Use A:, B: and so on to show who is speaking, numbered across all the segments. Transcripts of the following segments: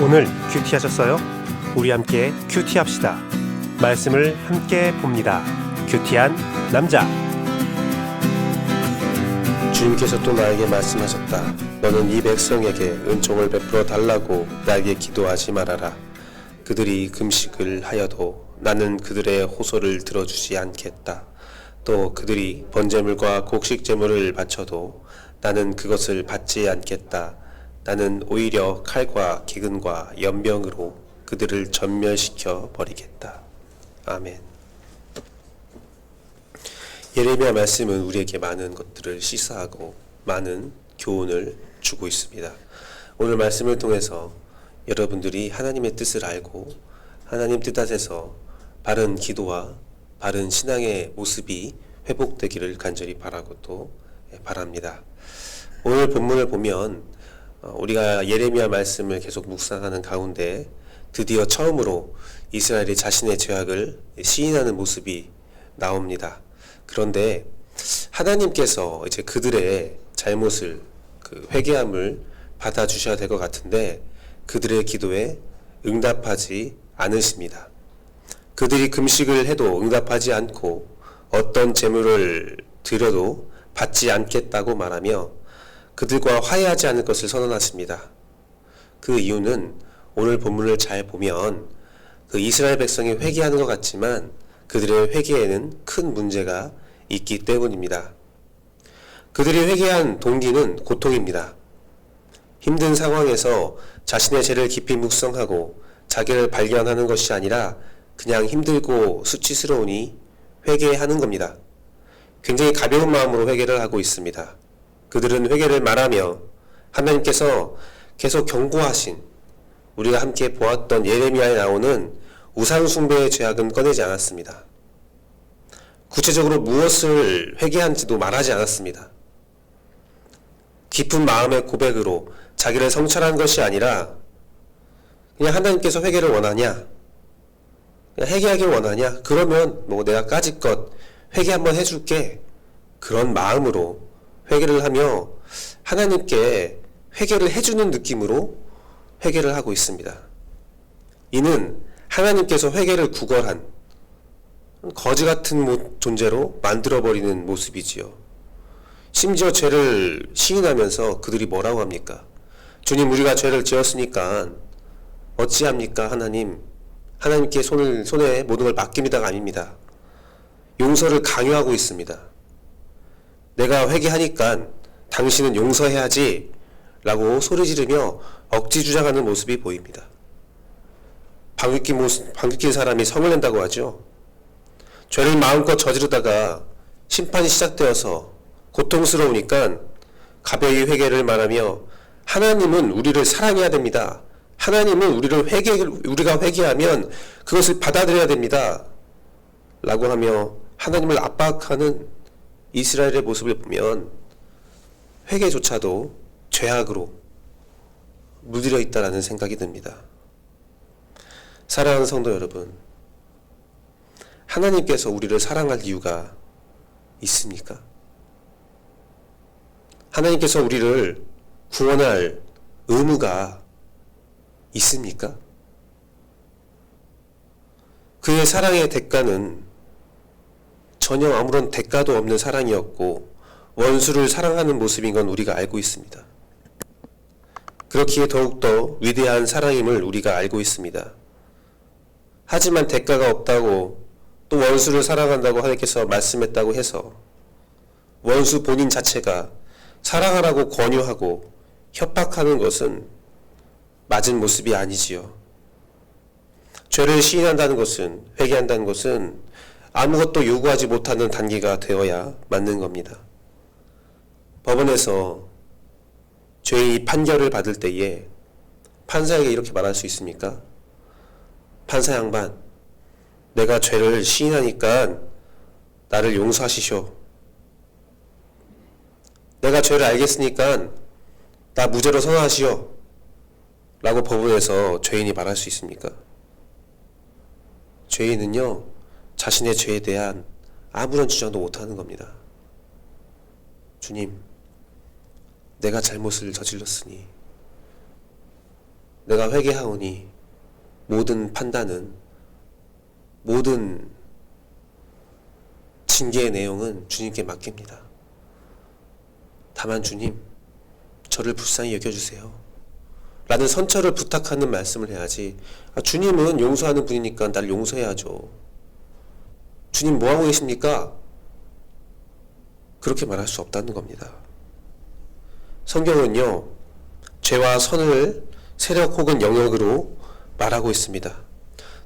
A: 오늘 큐티하셨어요? 우리 함께 큐티합시다. 말씀을 함께 봅니다. 큐티한 남자.
B: 주님께서 또 나에게 말씀하셨다. 너는 이 백성에게 은총을 베풀어 달라고 나에게 기도하지 말아라. 그들이 금식을 하여도 나는 그들의 호소를 들어주지 않겠다. 또 그들이 번제물과 곡식제물을 바쳐도 나는 그것을 받지 않겠다. 나는 오히려 칼과 기근과 연병으로 그들을 전멸시켜 버리겠다. 아멘. 예레미야 말씀은 우리에게 많은 것들을 시사하고 많은 교훈을 주고 있습니다. 오늘 말씀을 통해서 여러분들이 하나님의 뜻을 알고 하나님 뜻안에서 바른 기도와 바른 신앙의 모습이 회복되기를 간절히 바라고 또 바랍니다. 오늘 본문을 보면 우리가 예레미야 말씀을 계속 묵상하는 가운데 드디어 처음으로 이스라엘이 자신의 죄악을 시인하는 모습이 나옵니다. 그런데 하나님께서 이제 그들의 잘못을 회개함을 받아주셔야 될 것 같은데 그들의 기도에 응답하지 않으십니다. 그들이 금식을 해도 응답하지 않고 어떤 제물을 드려도 받지 않겠다고 말하며 그들과 화해하지 않을 것을 선언하십니다. 그 이유는 오늘 본문을 잘 보면 그 이스라엘 백성이 회개하는 것 같지만 그들의 회개에는 큰 문제가 있기 때문입니다. 그들이 회개한 동기는 고통입니다. 힘든 상황에서 자신의 죄를 깊이 묵상하고 자기를 발견하는 것이 아니라 그냥 힘들고 수치스러우니 회개하는 겁니다. 굉장히 가벼운 마음으로 회개를 하고 있습니다. 그들은 회개를 말하며 하나님께서 계속 경고하신 우리가 함께 보았던 예레미야에 나오는 우상숭배의 죄악은 꺼내지 않았습니다. 구체적으로 무엇을 회개한지도 말하지 않았습니다. 깊은 마음의 고백으로 자기를 성찰한 것이 아니라 그냥 하나님께서 회개를 원하냐? 그냥 회개하길 원하냐? 그러면 내가 까짓것 회개 한번 해줄게. 그런 마음으로 회개를 하며 하나님께 회개를 해주는 느낌으로 회개를 하고 있습니다. 이는 하나님께서 회개를 구걸한 거지 같은 존재로 만들어버리는 모습이지요. 심지어 죄를 시인하면서 그들이 뭐라고 합니까? 주님, 우리가 죄를 지었으니까 어찌합니까? 하나님께 손에 모든 걸 맡깁니다가 아닙니다. 용서를 강요하고 있습니다. 내가 회개하니까 당신은 용서해야지 라고 소리 지르며 억지 주장하는 모습이 보입니다. 방귀 낀 사람이 성을 낸다고 하죠. 죄를 마음껏 저지르다가 심판이 시작되어서 고통스러우니까 가벼이 회개를 말하며 하나님은 우리를 사랑해야 됩니다. 하나님은 우리가 회개하면 그것을 받아들여야 됩니다. 라고 하며 하나님을 압박하는 이스라엘의 모습을 보면 회개조차도 죄악으로 물들여 있다라는 생각이 듭니다. 사랑하는 성도 여러분, 하나님께서 우리를 사랑할 이유가 있습니까? 하나님께서 우리를 구원할 의무가 있습니까? 그의 사랑의 대가는 전혀 아무런 대가도 없는 사랑이었고 원수를 사랑하는 모습인 건 우리가 알고 있습니다. 그렇기에 더욱더 위대한 사랑임을 우리가 알고 있습니다. 하지만 대가가 없다고 또 원수를 사랑한다고 하나님께서 말씀했다고 해서 원수 본인 자체가 사랑하라고 권유하고 협박하는 것은 맞은 모습이 아니지요. 죄를 시인한다는 것은, 회개한다는 것은 아무것도 요구하지 못하는 단계가 되어야 맞는 겁니다. 법원에서 죄의 판결을 받을 때에 판사에게 이렇게 말할 수 있습니까? 판사 양반, 내가 죄를 시인하니까 나를 용서하시쇼. 내가 죄를 알겠으니까 나 무죄로 선언하시오. 라고 법원에서 죄인이 말할 수 있습니까? 죄인은요, 자신의 죄에 대한 아무런 주장도 못하는 겁니다. 주님, 내가 잘못을 저질렀으니 내가 회개하오니 모든 판단은, 모든 징계의 내용은 주님께 맡깁니다. 다만 주님, 저를 불쌍히 여겨주세요 라는 선처를 부탁하는 말씀을 해야지, 주님은 용서하는 분이니까 날 용서해야죠, 주님 뭐하고 계십니까? 그렇게 말할 수 없다는 겁니다. 성경은요, 죄와 선을 세력 혹은 영역으로 말하고 있습니다.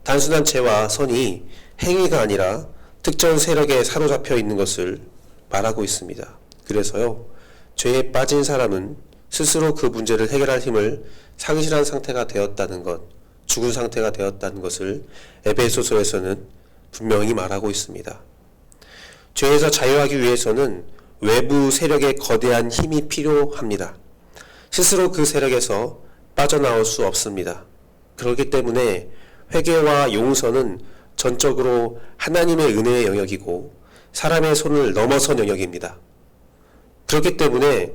B: 단순한 죄와 선이 행위가 아니라 특정 세력에 사로잡혀 있는 것을 말하고 있습니다. 그래서요, 죄에 빠진 사람은 스스로 그 문제를 해결할 힘을 상실한 상태가 되었다는 것, 죽은 상태가 되었다는 것을 에베소서에서는 분명히 말하고 있습니다. 죄에서 자유하기 위해서는 외부 세력의 거대한 힘이 필요합니다. 스스로 그 세력에서 빠져나올 수 없습니다. 그렇기 때문에 회개와 용서는 전적으로 하나님의 은혜의 영역이고 사람의 손을 넘어선 영역입니다. 그렇기 때문에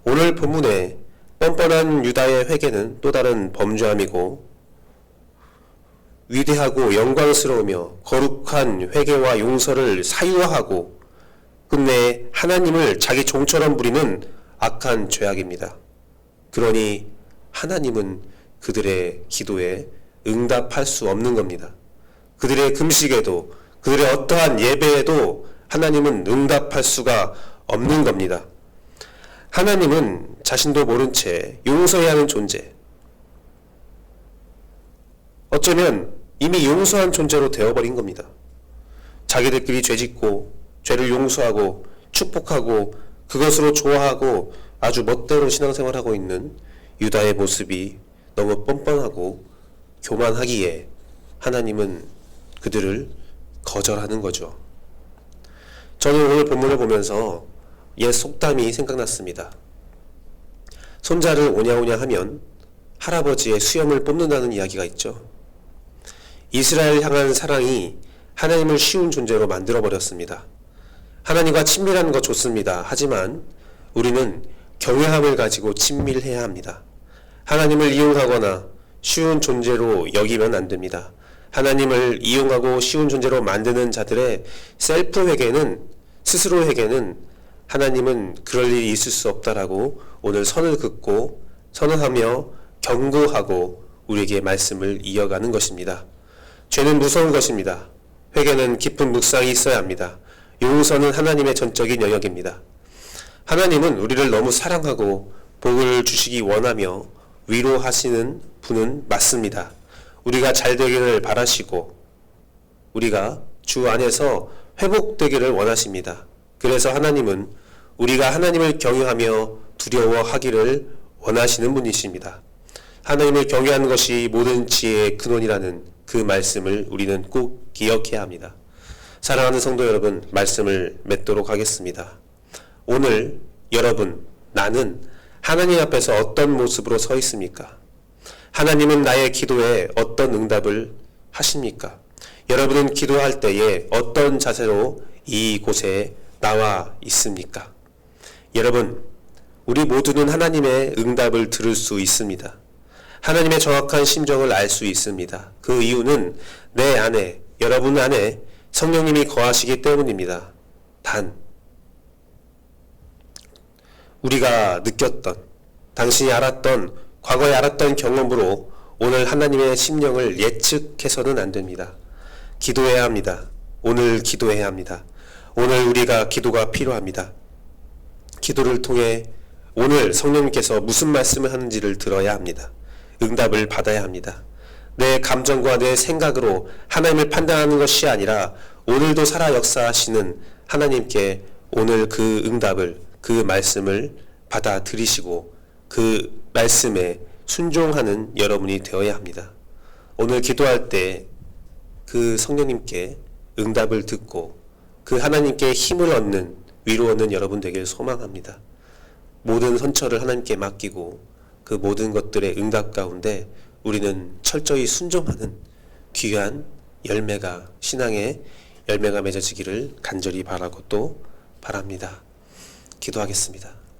B: 오늘 본문에 뻔뻔한 유다의 회개는 또 다른 범죄함이고, 위대하고 영광스러우며 거룩한 회개와 용서를 사유화하고 끝내 하나님을 자기 종처럼 부리는 악한 죄악입니다. 그러니 하나님은 그들의 기도에 응답할 수 없는 겁니다. 그들의 금식에도, 그들의 어떠한 예배에도 하나님은 응답할 수가 없는 겁니다. 하나님은 자신도 모른 채 용서해야 하는 존재, 어쩌면 이미 용서한 존재로 되어버린 겁니다. 자기들끼리 죄짓고 죄를 용서하고 축복하고 그것으로 좋아하고 아주 멋대로 신앙생활하고 있는 유다의 모습이 너무 뻔뻔하고 교만하기에 하나님은 그들을 거절하는 거죠. 저는 오늘 본문을 보면서 옛 속담이 생각났습니다. 손자를 오냐오냐 하면 할아버지의 수염을 뽑는다는 이야기가 있죠. 이스라엘 향한 사랑이 하나님을 쉬운 존재로 만들어버렸습니다. 하나님과 친밀한 거 좋습니다. 하지만 우리는 경외함을 가지고 친밀해야 합니다. 하나님을 이용하거나 쉬운 존재로 여기면 안 됩니다. 하나님을 이용하고 쉬운 존재로 만드는 자들의 셀프 회개는, 스스로 회개는 하나님은 그럴 일이 있을 수 없다라고 오늘 선을 긋고 선언하며 경고하고 우리에게 말씀을 이어가는 것입니다. 죄는 무서운 것입니다. 회개는 깊은 묵상이 있어야 합니다. 용서는 하나님의 전적인 영역입니다. 하나님은 우리를 너무 사랑하고 복을 주시기 원하며 위로하시는 분은 맞습니다. 우리가 잘 되기를 바라시고 우리가 주 안에서 회복되기를 원하십니다. 그래서 하나님은 우리가 하나님을 경외하며 두려워하기를 원하시는 분이십니다. 하나님을 경외하는 것이 모든 지혜의 근원이라는 그 말씀을 우리는 꼭 기억해야 합니다. 사랑하는 성도 여러분, 말씀을 맺도록 하겠습니다. 오늘 여러분, 나는 하나님 앞에서 어떤 모습으로 서 있습니까? 하나님은 나의 기도에 어떤 응답을 하십니까? 여러분은 기도할 때에 어떤 자세로 이곳에 나와 있습니까? 여러분, 우리 모두는 하나님의 응답을 들을 수 있습니다. 하나님의 정확한 심정을 알 수 있습니다. 그 이유는 내 안에, 여러분 안에 성령님이 거하시기 때문입니다. 단, 우리가 느꼈던, 당신이 알았던, 과거에 알았던 경험으로 오늘 하나님의 심령을 예측해서는 안 됩니다. 기도해야 합니다. 오늘 기도해야 합니다. 오늘 우리가 기도가 필요합니다. 기도를 통해 오늘 성령님께서 무슨 말씀을 하는지를 들어야 합니다. 응답을 받아야 합니다. 내 감정과 내 생각으로 하나님을 판단하는 것이 아니라 오늘도 살아 역사하시는 하나님께 오늘 그 응답을, 그 말씀을 받아들이시고 그 말씀에 순종하는 여러분이 되어야 합니다. 오늘 기도할 때 그 성령님께 응답을 듣고 그 하나님께 힘을 얻는, 위로 얻는 여러분 되길 소망합니다. 모든 선처를 하나님께 맡기고 그 모든 것들의 응답 가운데 우리는 철저히 순종하는 귀한 열매가, 신앙의 열매가 맺어지기를 간절히 바라고 또 바랍니다. 기도하겠습니다.